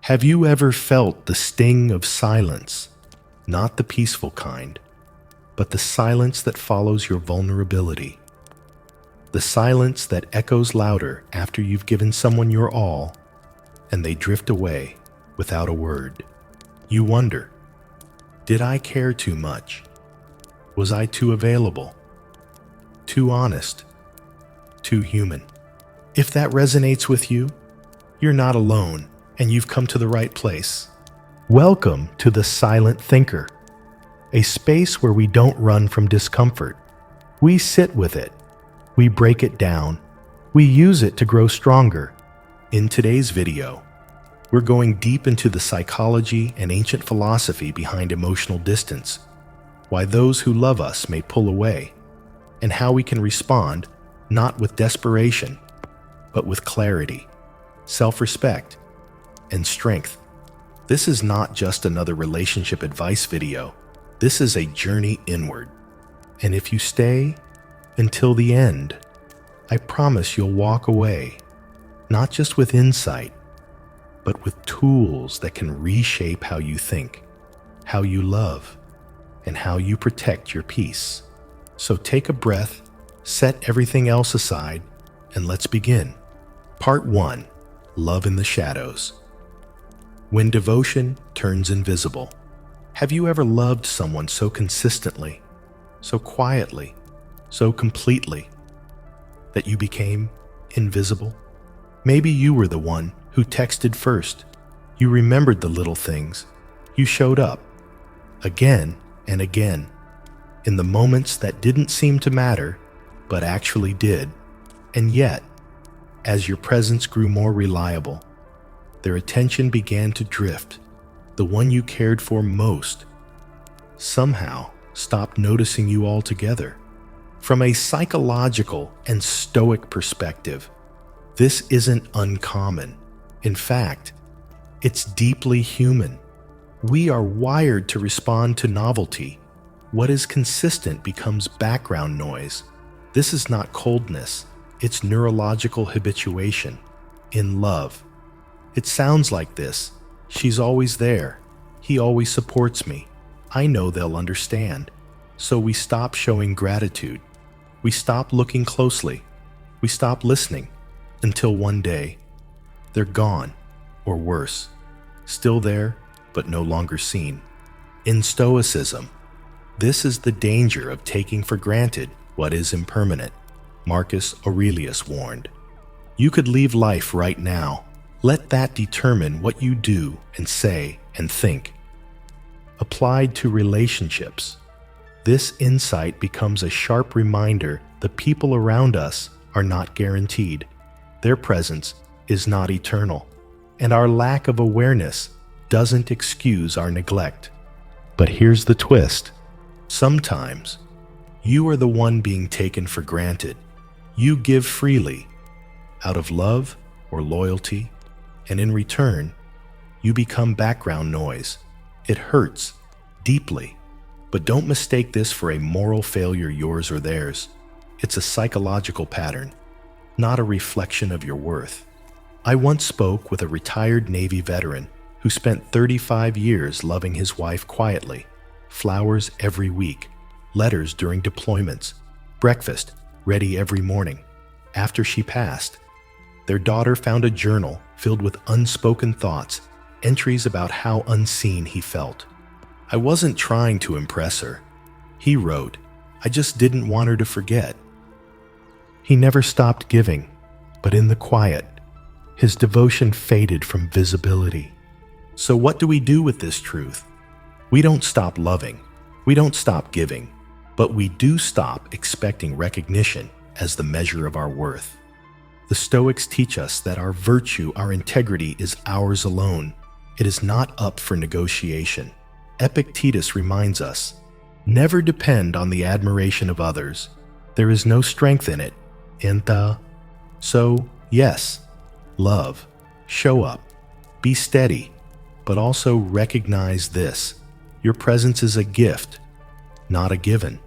Have you ever felt the sting of silence? Not the peaceful kind, but the silence that follows your vulnerability. The silence that echoes louder after you've given someone your all and they drift away without a word. You wonder, did I care too much? Was I too available? Too honest? Too human? If that resonates with you, you're not alone and you've come to the right place. Welcome to the Silent Thinker, a space where we don't run from discomfort. We sit with it. We break it down. We use it to grow stronger. In today's video, we're going deep into the psychology and ancient philosophy behind emotional distance, why those who love us may pull away, and how we can respond not with desperation, but with clarity, self-respect, and strength. This is not just another relationship advice video. This is a journey inward. And if you stay until the end, I promise you'll walk away, not just with insight, but with tools that can reshape how you think, how you love, and how you protect your peace. So take a breath, set everything else aside, and let's begin. Part 1. Love in the Shadows. When devotion turns invisible. Have you ever loved someone so consistently, so quietly, so completely, that you became invisible? Maybe you were the one who texted first. You remembered the little things. You showed up again and again in the moments that didn't seem to matter, but actually did. And yet, as your presence grew more reliable, their attention began to drift. The one you cared for most somehow stopped noticing you altogether. From a psychological and Stoic perspective, this isn't uncommon. In fact, it's deeply human. We are wired to respond to novelty. What is consistent becomes background noise. This is not coldness, it's neurological habituation. In love, it sounds like this: she's always there, he always supports me, I know they'll understand. So we stop showing gratitude. We stop looking closely. We stop listening until one day they're gone, or worse, still there but no longer seen. In Stoicism, this is the danger of taking for granted what is impermanent. Marcus Aurelius warned, "You could leave life right now. Let that determine what you do and say and think." Applied to relationships, this insight becomes a sharp reminder the people around us are not guaranteed. Their presence is not eternal, and our lack of awareness doesn't excuse our neglect. But here's the twist. Sometimes, you are the one being taken for granted. You give freely, out of love or loyalty, and in return, you become background noise. It hurts deeply, but don't mistake this for a moral failure, yours or theirs. It's a psychological pattern, not a reflection of your worth. I once spoke with a retired Navy veteran who spent 35 years loving his wife quietly, flowers every week, letters during deployments, breakfast ready every morning. After she passed, their daughter found a journal filled with unspoken thoughts, entries about how unseen he felt. "I wasn't trying to impress her," he wrote. "I just didn't want her to forget." He never stopped giving, but in the quiet, his devotion faded from visibility. So what do we do with this truth? We don't stop loving, we don't stop giving, but we do stop expecting recognition as the measure of our worth. The Stoics teach us that our virtue, our integrity, is ours alone. It is not up for negotiation. Epictetus reminds us, never depend on the admiration of others. There is no strength in it. So, yes, love, show up, be steady, but also recognize this: your presence is a gift, not a given.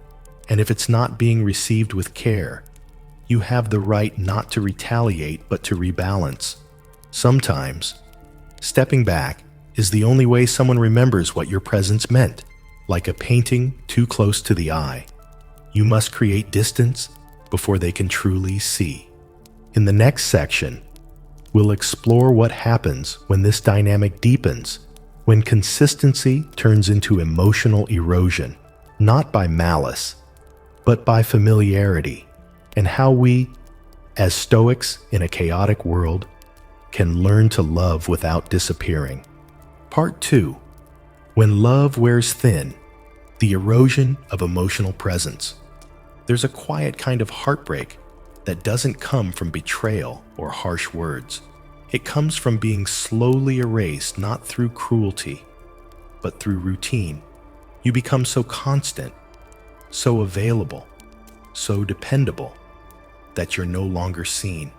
And if it's not being received with care, you have the right not to retaliate but to rebalance. Sometimes, Stepping back is the only way someone remembers what your presence meant. Like a painting too close to the eye, you must create distance before they can truly see. In the next section, we'll explore what happens when this dynamic deepens, when consistency turns into emotional erosion, not by malice, but by familiarity, and how we, as Stoics in a chaotic world, can learn to love without disappearing. Part 2. When love wears thin, the erosion of emotional presence. There's a quiet kind of heartbreak that doesn't come from betrayal or harsh words. It comes from being slowly erased, not through cruelty, but through routine. You become so constant, so available, so dependable, that you're no longer seen.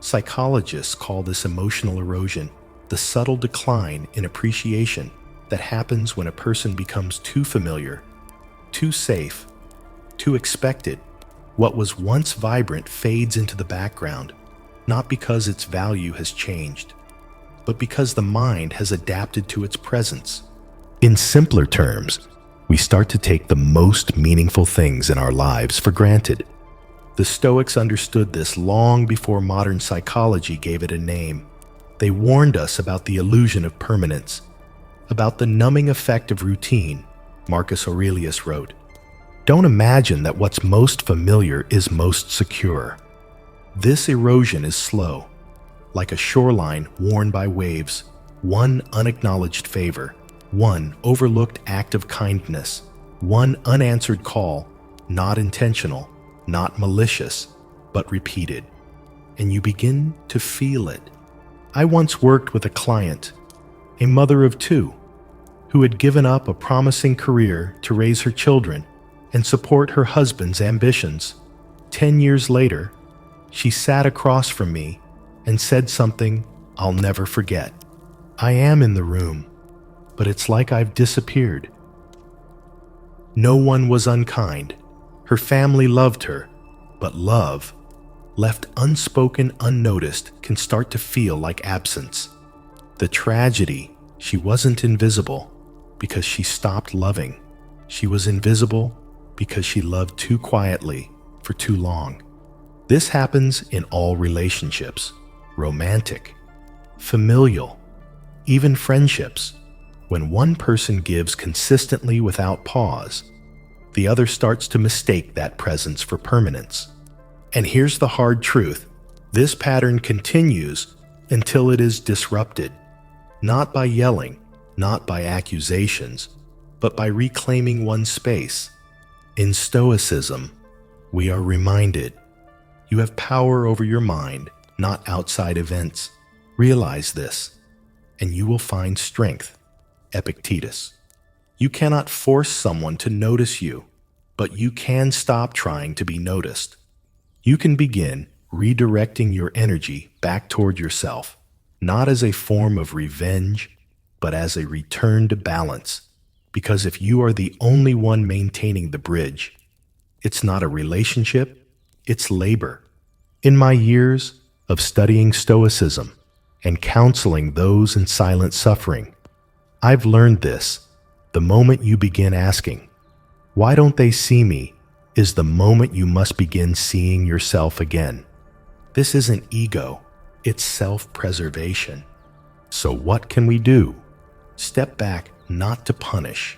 Psychologists call this emotional erosion the subtle decline in appreciation that happens when a person becomes too familiar, too safe, too expected. What was once vibrant fades into the background, not because its value has changed, but because the mind has adapted to its presence. In simpler terms, we start to take the most meaningful things in our lives for granted. The Stoics understood this long before modern psychology gave it a name. They warned us about the illusion of permanence, about the numbing effect of routine. Marcus Aurelius wrote, "Don't imagine that what's most familiar is most secure." This erosion is slow, like a shoreline worn by waves, one unacknowledged favor, one overlooked act of kindness, one unanswered call, not intentional, not malicious, but repeated. And you begin to feel it. I once worked with a client, a mother of two, who had given up a promising career to raise her children and support her husband's ambitions. 10 years later, she sat across from me and said something I'll never forget. "I am in the room, but it's like I've disappeared." No one was unkind. Her family loved her, but love, left unspoken, unnoticed, can start to feel like absence. The tragedy, she wasn't invisible because she stopped loving. She was invisible because she loved too quietly for too long. This happens in all relationships, romantic, familial, even friendships. When one person gives consistently without pause, the other starts to mistake that presence for permanence. And here's the hard truth. This pattern continues until it is disrupted, not by yelling, not by accusations, but by reclaiming one's space. In Stoicism, we are reminded, you have power over your mind, not outside events. Realize this, and you will find strength. Epictetus. You cannot force someone to notice you, but you can stop trying to be noticed. You can begin redirecting your energy back toward yourself, not as a form of revenge, but as a return to balance. Because if you are the only one maintaining the bridge, it's not a relationship, it's labor. In my years of studying Stoicism and counseling those in silent suffering, I've learned this. The moment you begin asking, "Why don't they see me?" is the moment you must begin seeing yourself again. This isn't ego, it's self-preservation. So what can we do? Step back not to punish,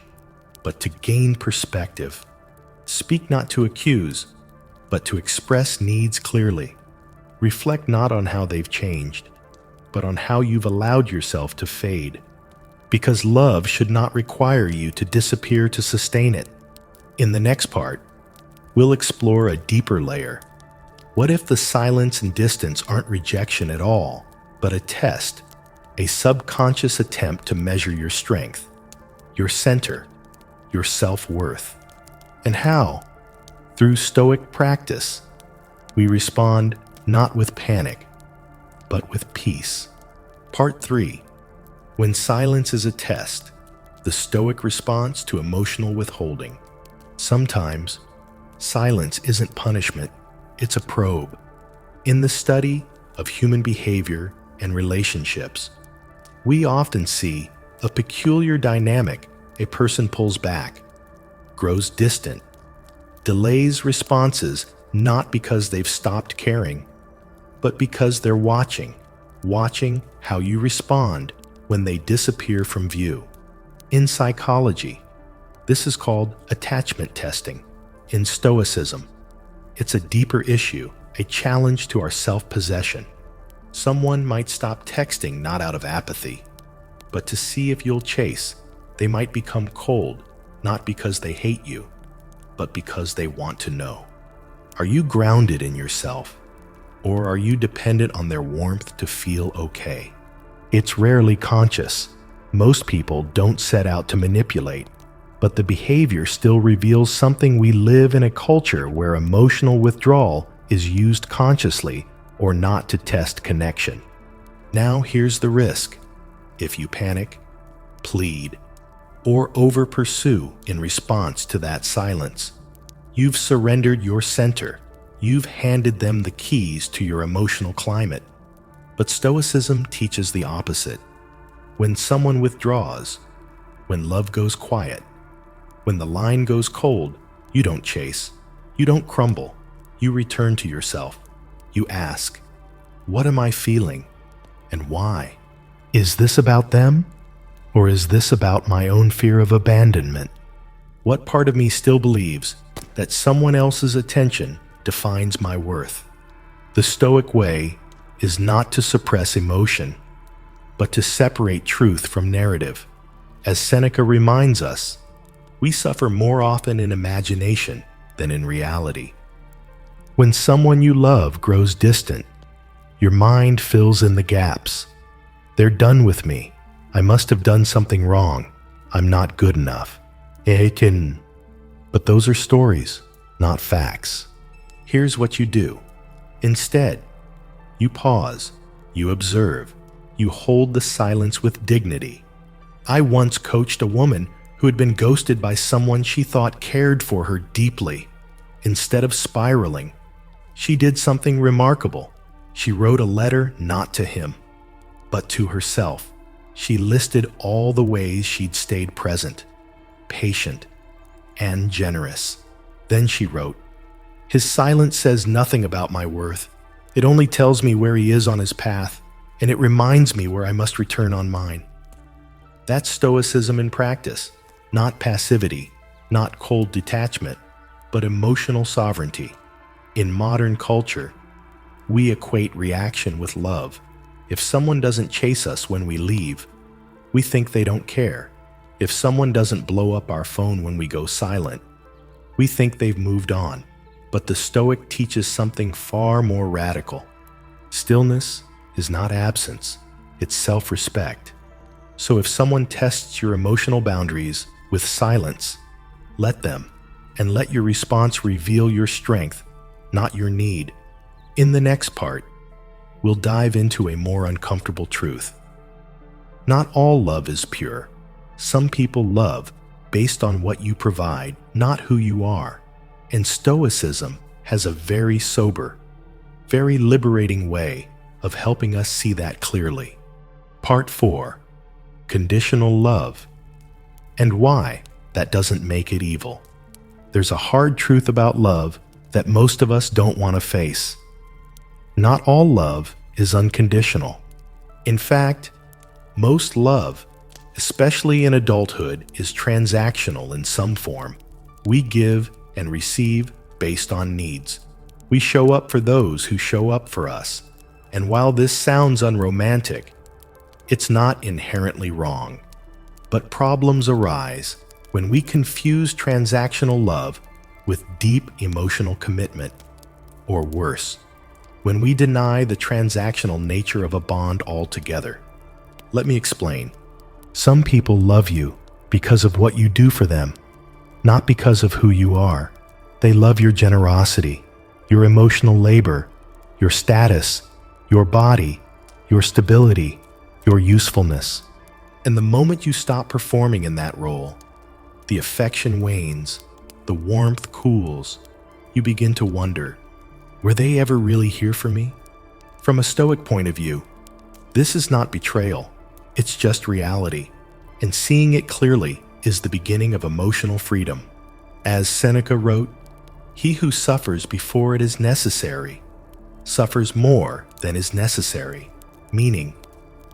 but to gain perspective. Speak not to accuse, but to express needs clearly. Reflect not on how they've changed, but on how you've allowed yourself to fade. Because love should not require you to disappear to sustain it. In the next part, we'll explore a deeper layer. What if the silence and distance aren't rejection at all, but a test, a subconscious attempt to measure your strength, your center, your self-worth? And how? Through Stoic practice, we respond not with panic, but with peace. Part 3. When silence is a test, the Stoic response to emotional withholding. Sometimes, silence isn't punishment, it's a probe. In the study of human behavior and relationships, we often see a peculiar dynamic. A person pulls back, grows distant, delays responses, not because they've stopped caring, but because they're watching how you respond when they disappear from view. In psychology, this is called attachment testing. In Stoicism, it's a deeper issue, a challenge to our self-possession. Someone might stop texting not out of apathy, but to see if you'll chase. They might become cold, not because they hate you, but because they want to know. Are you grounded in yourself, or are you dependent on their warmth to feel okay? It's rarely conscious. Most people don't set out to manipulate, but the behavior still reveals something. We live in a culture where emotional withdrawal is used consciously or not to test connection. Now here's the risk. If you panic, plead, or over-pursue in response to that silence, you've surrendered your center. You've handed them the keys to your emotional climate. But Stoicism teaches the opposite. When someone withdraws, when love goes quiet, when the line goes cold, you don't chase, you don't crumble, you return to yourself. You ask, what am I feeling and why? Is this about them? Or is this about my own fear of abandonment? What part of me still believes that someone else's attention defines my worth? The Stoic way is not to suppress emotion, but to separate truth from narrative. As Seneca reminds us, we suffer more often in imagination than in reality. When someone you love grows distant, your mind fills in the gaps. They're done with me. I must have done something wrong. I'm not good enough. But those are stories, not facts. Here's what you do. Instead, you pause, you observe, you hold the silence with dignity. I once coached a woman who had been ghosted by someone she thought cared for her deeply. Instead of spiraling, she did something remarkable. She wrote a letter not to him, but to herself. She listed all the ways she'd stayed present, patient, and generous. Then she wrote, "His silence says nothing about my worth. It only tells me where he is on his path, and it reminds me where I must return on mine." That's Stoicism in practice, not passivity, not cold detachment, but emotional sovereignty. In modern culture, we equate reaction with love. If someone doesn't chase us when we leave, we think they don't care. If someone doesn't blow up our phone when we go silent, we think they've moved on. But the Stoic teaches something far more radical. Stillness is not absence, it's self-respect. So if someone tests your emotional boundaries with silence, let them, and let your response reveal your strength, not your need. In the next part, we'll dive into a more uncomfortable truth. Not all love is pure. Some people love based on what you provide, not who you are. And Stoicism has a very sober, very liberating way of helping us see that clearly. Part 4. Conditional love. And why that doesn't make it evil. There's a hard truth about love that most of us don't want to face. Not all love is unconditional. In fact, most love, especially in adulthood, is transactional in some form. We give and receive based on needs. We show up for those who show up for us. And while this sounds unromantic, it's not inherently wrong. But problems arise when we confuse transactional love with deep emotional commitment, or worse, when we deny the transactional nature of a bond altogether. Let me explain. Some people love you because of what you do for them, not because of who you are. They love your generosity, your emotional labor, your status, your body, your stability, your usefulness. And the moment you stop performing in that role, the affection wanes, the warmth cools. You begin to wonder, were they ever really here for me? From a Stoic point of view, this is not betrayal. It's just reality, and seeing it clearly is the beginning of emotional freedom. As Seneca wrote, "He who suffers before it is necessary suffers more than is necessary," meaning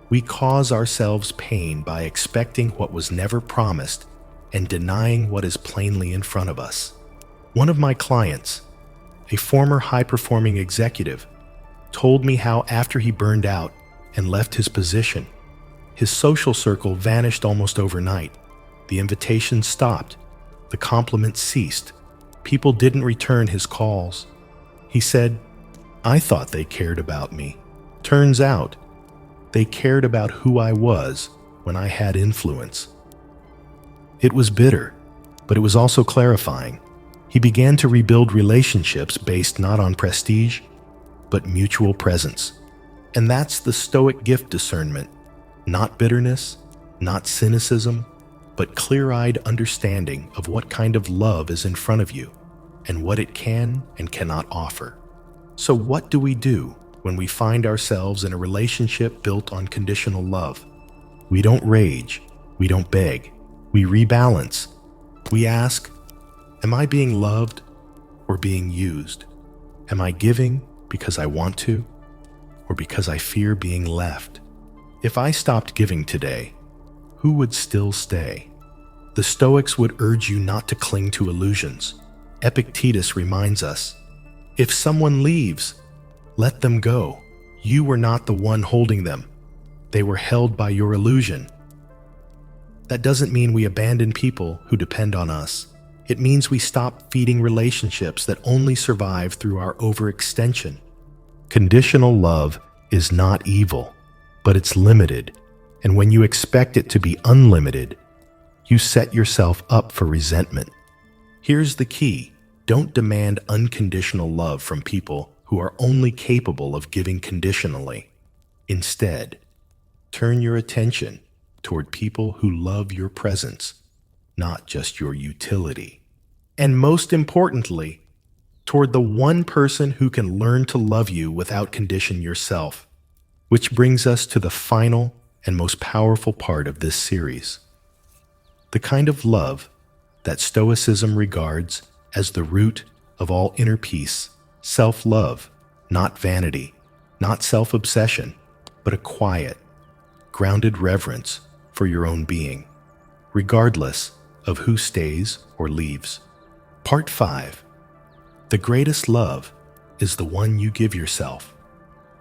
we cause ourselves pain by expecting what was never promised and denying what is plainly in front of us. One of my clients, a former high-performing executive, told me how after he burned out and left his position, his social circle vanished almost overnight. The invitations stopped, the compliments ceased, people didn't return his calls. He said, "I thought they cared about me. Turns out, they cared about who I was when I had influence." It was bitter, but it was also clarifying. He began to rebuild relationships based not on prestige, but mutual presence. And that's the Stoic gift: discernment. Not bitterness, not cynicism, but clear-eyed understanding of what kind of love is in front of you and what it can and cannot offer. So what do we do when we find ourselves in a relationship built on conditional love? We don't rage, we don't beg, we rebalance. We ask, am I being loved or being used? Am I giving because I want to or because I fear being left? If I stopped giving today, who would still stay? The Stoics would urge you not to cling to illusions. Epictetus reminds us, if someone leaves, let them go. You were not the one holding them. They were held by your illusion. That doesn't mean we abandon people who depend on us. It means we stop feeding relationships that only survive through our overextension. Conditional love is not evil, but it's limited, and when you expect it to be unlimited, you set yourself up for resentment. Here's the key: don't demand unconditional love from people who are only capable of giving conditionally. Instead, turn your attention toward people who love your presence, not just your utility. And most importantly, toward the one person who can learn to love you without condition yourself. Which brings us to the final and most powerful part of this series: the kind of love that Stoicism regards as the root of all inner peace, self-love, not vanity, not self-obsession, but a quiet, grounded reverence for your own being, regardless of who stays or leaves. Part 5. The greatest love is the one you give yourself.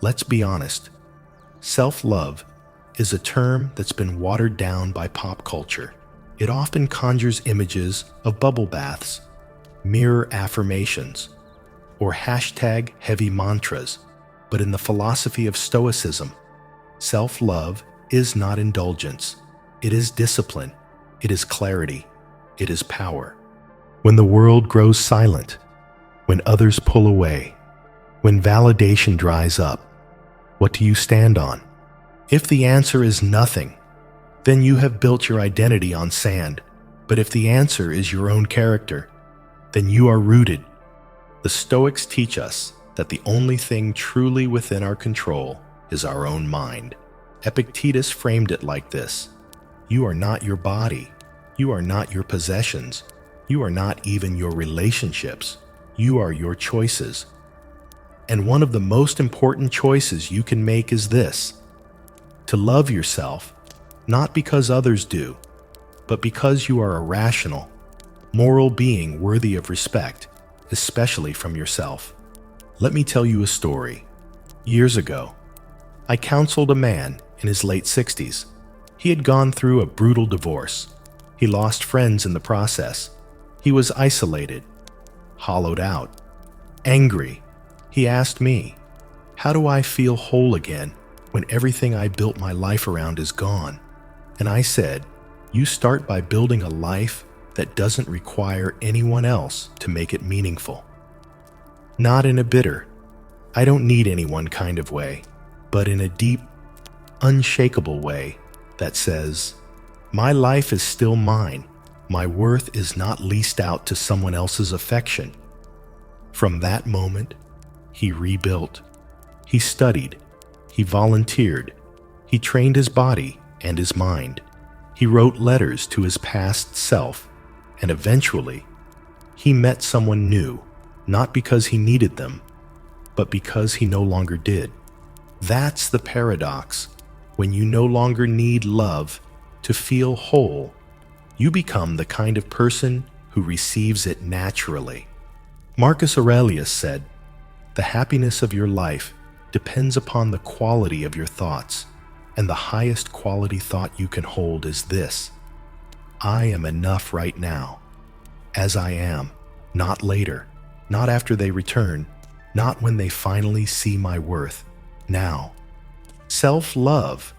Let's be honest. Self-love is a term that's been watered down by pop culture. It often conjures images of bubble baths, mirror affirmations, or #heavy mantras. But in the philosophy of Stoicism, self-love is not indulgence. It is discipline. It is clarity. It is power. When the world grows silent, when others pull away, when validation dries up, what do you stand on? If the answer is nothing, then you have built your identity on sand. But if the answer is your own character, then you are rooted. The Stoics teach us that the only thing truly within our control is our own mind. Epictetus framed it like this: you are not your body. You are not your possessions. You are not even your relationships. You are your choices. And one of the most important choices you can make is this: to love yourself, not because others do, but because you are a rational, moral being worthy of respect, especially from yourself. Let me tell you a story. Years ago, I counseled a man in his late 60s. He had gone through a brutal divorce. He lost friends in the process. He was isolated, hollowed out, angry. He asked me, how do I feel whole again when everything I built my life around is gone? And I said, you start by building a life that doesn't require anyone else to make it meaningful. Not in a bitter, I don't need anyone kind of way, but in a deep, unshakable way that says, my life is still mine. My worth is not leased out to someone else's affection. From that moment, he rebuilt. He studied. He volunteered. He trained his body and his mind. He wrote letters to his past self, and eventually, he met someone new, not because he needed them, but because he no longer did. That's the paradox. When you no longer need love to feel whole, you become the kind of person who receives it naturally. Marcus Aurelius said, "The happiness of your life depends upon the quality of your thoughts, and the highest quality thought you can hold is this: I am enough right now, as I am, not later, not after they return, not when they finally see my worth, now." Self-love,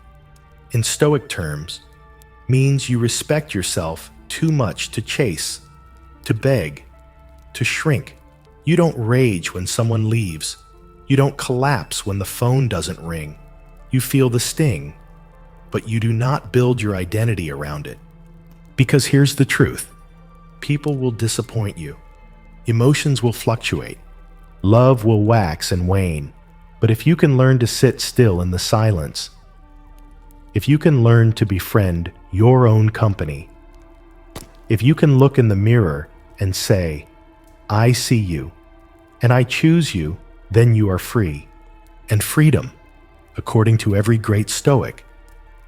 in Stoic terms, means you respect yourself too much to chase, to beg, to shrink. You don't rage when someone leaves. You don't collapse when the phone doesn't ring. You feel the sting, but you do not build your identity around it. Because here's the truth. People will disappoint you. Emotions will fluctuate. Love will wax and wane. But if you can learn to sit still in the silence, if you can learn to befriend your own company, if you can look in the mirror and say, "I see you, and I choose you," then you are free. And freedom, according to every great Stoic,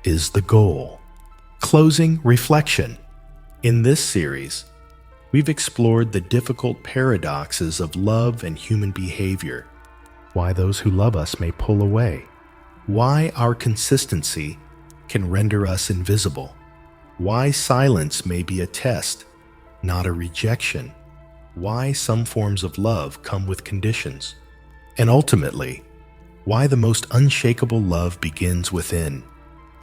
is the goal. Closing reflection. In this series, we've explored the difficult paradoxes of love and human behavior, why those who love us may pull away, why our consistency can render us invisible, why silence may be a test, not a rejection, why some forms of love come with conditions, and ultimately, why the most unshakable love begins within.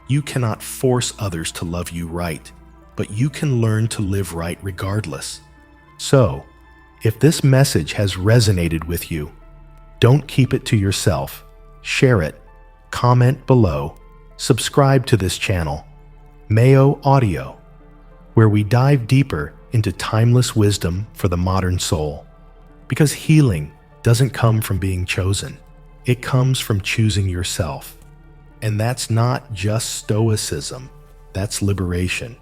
You cannot force others to love you right, but you can learn to live right regardless. So, if this message has resonated with you, don't keep it to yourself. Share it, comment below, subscribe to this channel, Mayo Audio, where we dive deeper into timeless wisdom for the modern soul. Because healing doesn't come from being chosen. It comes from choosing yourself. And that's not just Stoicism, that's liberation.